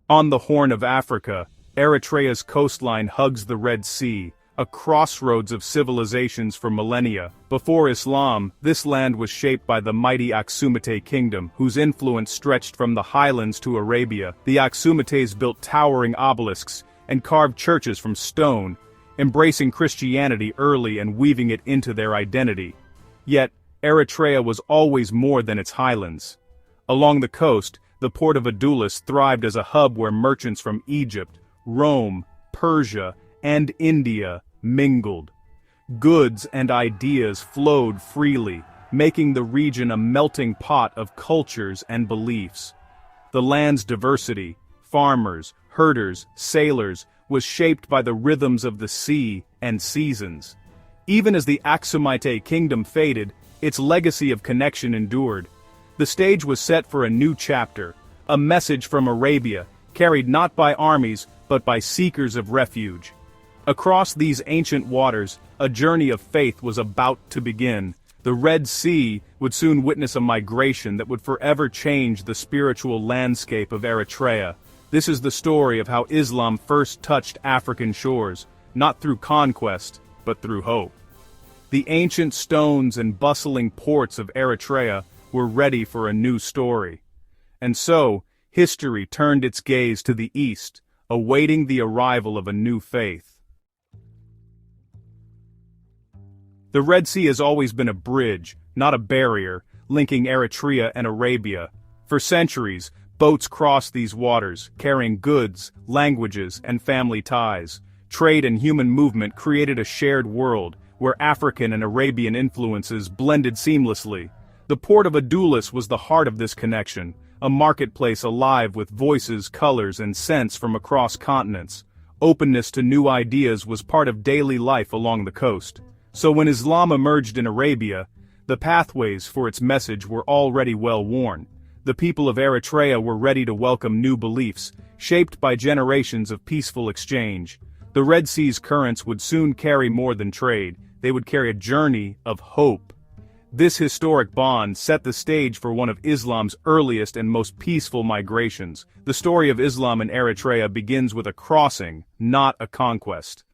On the Horn of Africa, Eritrea's coastline hugs the Red Sea, a crossroads of civilizations for millennia. Before Islam, this land was shaped by the mighty Aksumite kingdom, whose influence stretched from the highlands to Arabia. The Aksumites built towering obelisks and carved churches from stone, embracing Christianity early and weaving it into their identity. Yet, Eritrea was always more than its highlands. Along the coast, the port of Adulis thrived as a hub where merchants from Egypt, Rome, Persia, and India mingled. Goods and ideas flowed freely, making the region a melting pot of cultures and beliefs. The land's diversity, farmers, herders, sailors, was shaped by the rhythms of the sea and seasons. Even as the Aksumite kingdom faded, its legacy of connection endured. The stage was set for a new chapter, a message from Arabia, carried not by armies, but by seekers of refuge. Across these ancient waters, a journey of faith was about to begin. The Red Sea would soon witness a migration that would forever change the spiritual landscape of Eritrea. This is the story of how Islam first touched African shores, not through conquest, but through hope. The ancient stones and bustling ports of Eritrea were ready for a new story. And so, history turned its gaze to the east, awaiting the arrival of a new faith. The Red Sea has always been a bridge, not a barrier, linking Eritrea and Arabia. For centuries, boats crossed these waters, carrying goods, languages, and family ties. Trade and human movement created a shared world, where African and Arabian influences blended seamlessly. The port of Adulis was the heart of this connection, a marketplace alive with voices, colors, and scents from across continents. Openness to new ideas was part of daily life along the coast. So when Islam emerged in Arabia, the pathways for its message were already well worn. The people of Eritrea were ready to welcome new beliefs, shaped by generations of peaceful exchange. The Red Sea's currents would soon carry more than trade, they would carry a journey of hope. This historic bond set the stage for one of Islam's earliest and most peaceful migrations. The story of Islam in Eritrea begins with a crossing, not a conquest.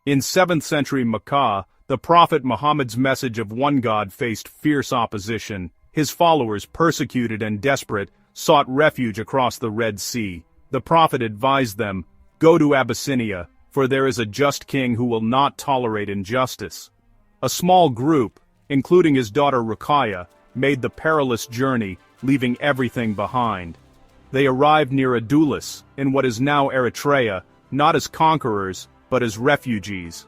In 7th century Makkah, the Prophet Muhammad's message of one God faced fierce opposition. His followers, persecuted and desperate, sought refuge across the Red Sea. The Prophet advised them, "Go to Abyssinia, for there is a just king who will not tolerate injustice." A small group, including his daughter Ruqayya, made the perilous journey, leaving everything behind. They arrived near Adulis, in what is now Eritrea, not as conquerors, but as refugees.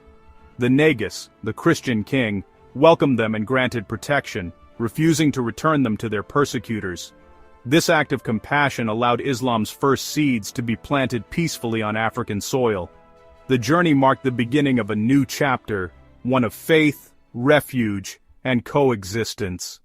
The Negus, the Christian king, welcomed them and granted protection, refusing to return them to their persecutors. This act of compassion allowed Islam's first seeds to be planted peacefully on African soil. The journey marked the beginning of a new chapter, one of faith, refuge, and coexistence.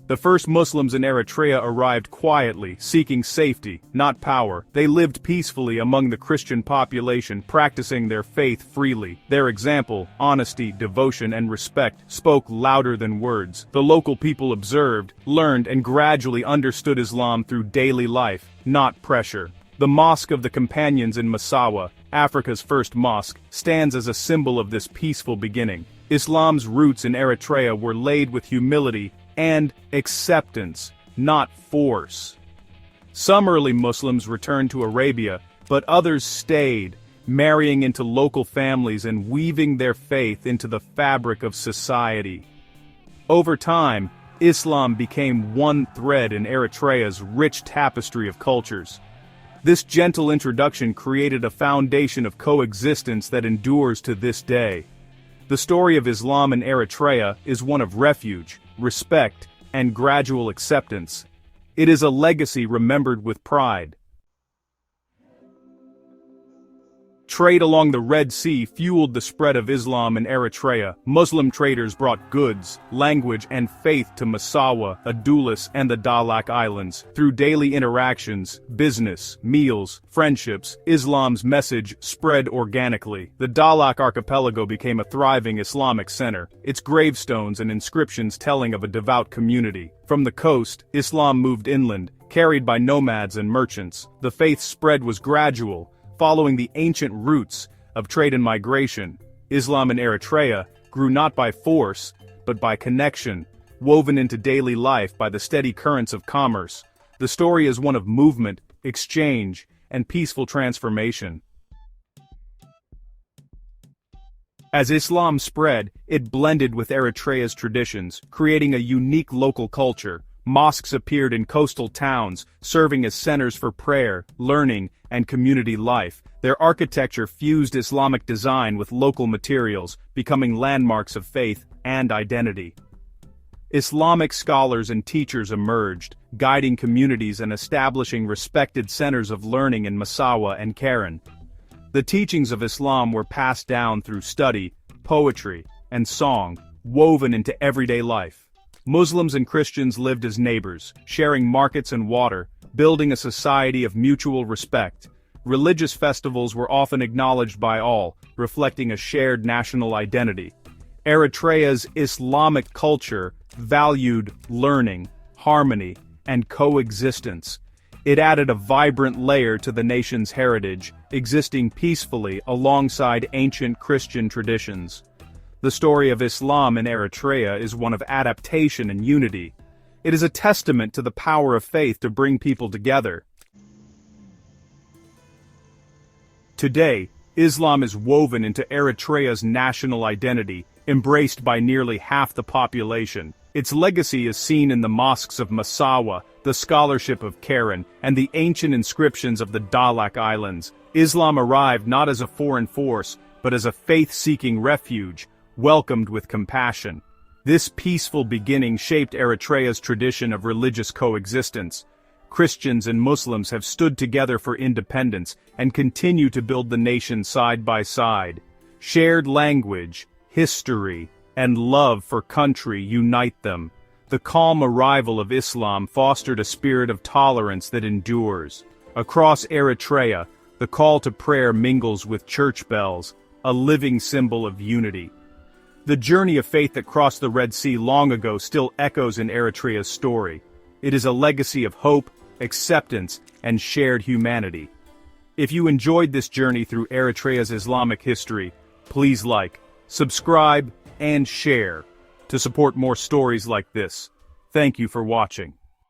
The first Muslims in Eritrea arrived quietly, seeking safety, not power. They lived peacefully among the Christian population, practicing their faith freely. Their example, honesty, devotion, and respect spoke louder than words. The local people observed, learned, and gradually understood Islam through daily life, not pressure. The Mosque of the Companions in Massawa, Africa's first mosque, stands as a symbol of this peaceful beginning. Islam's roots in Eritrea were laid with humility and acceptance, not force. Some early Muslims returned to Arabia, but others stayed, marrying into local families and weaving their faith into the fabric of society. Over time, Islam became one thread in Eritrea's rich tapestry of cultures. This gentle introduction created a foundation of coexistence that endures to this day. The story of Islam in Eritrea is one of refuge, respect, and gradual acceptance. It is a legacy remembered with pride. Trade along the Red Sea fueled the spread of Islam in Eritrea. Muslim traders brought goods, language, and faith to Massawa, Adulis, and the Dahlak Islands. Through daily interactions, business, meals, friendships, Islam's message spread organically. The Dahlak archipelago became a thriving Islamic center, its gravestones and inscriptions telling of a devout community. From the coast, Islam moved inland, carried by nomads and merchants. The faith's spread was gradual, following the ancient roots of trade and migration. Islam in Eritrea grew not by force, but by connection, woven into daily life by the steady currents of commerce. The story is one of movement, exchange, and peaceful transformation. As Islam spread, it blended with Eritrea's traditions, creating a unique local culture. Mosques appeared in coastal towns, serving as centers for prayer, learning, and community life. Their architecture fused Islamic design with local materials, becoming landmarks of faith and identity. Islamic scholars and teachers emerged, guiding communities and establishing respected centers of learning in Massawa and Karen. The teachings of Islam were passed down through study, poetry, and song, woven into everyday life. Muslims and Christians lived as neighbors, sharing markets and water, building a society of mutual respect. Religious festivals were often acknowledged by all, reflecting a shared national identity. Eritrea's Islamic culture valued learning, harmony, and coexistence. It added a vibrant layer to the nation's heritage, existing peacefully alongside ancient Christian traditions. The story of Islam in Eritrea is one of adaptation and unity. It is a testament to the power of faith to bring people together. Today, Islam is woven into Eritrea's national identity, embraced by nearly half the population. Its legacy is seen in the mosques of Massawa, the scholarship of Karen, and the ancient inscriptions of the Dahlak Islands. Islam arrived not as a foreign force, but as a faith-seeking refuge, welcomed with compassion. This peaceful beginning shaped Eritrea's tradition of religious coexistence. Christians and Muslims have stood together for independence and continue to build the nation side by side. Shared language, history, and love for country unite them. The calm arrival of Islam fostered a spirit of tolerance that endures. Across Eritrea, the call to prayer mingles with church bells, a living symbol of unity. The journey of faith that crossed the Red Sea long ago still echoes in Eritrea's story. It is a legacy of hope, acceptance, and shared humanity. If you enjoyed this journey through Eritrea's Islamic history, please like, subscribe, and share to support more stories like this. Thank you for watching.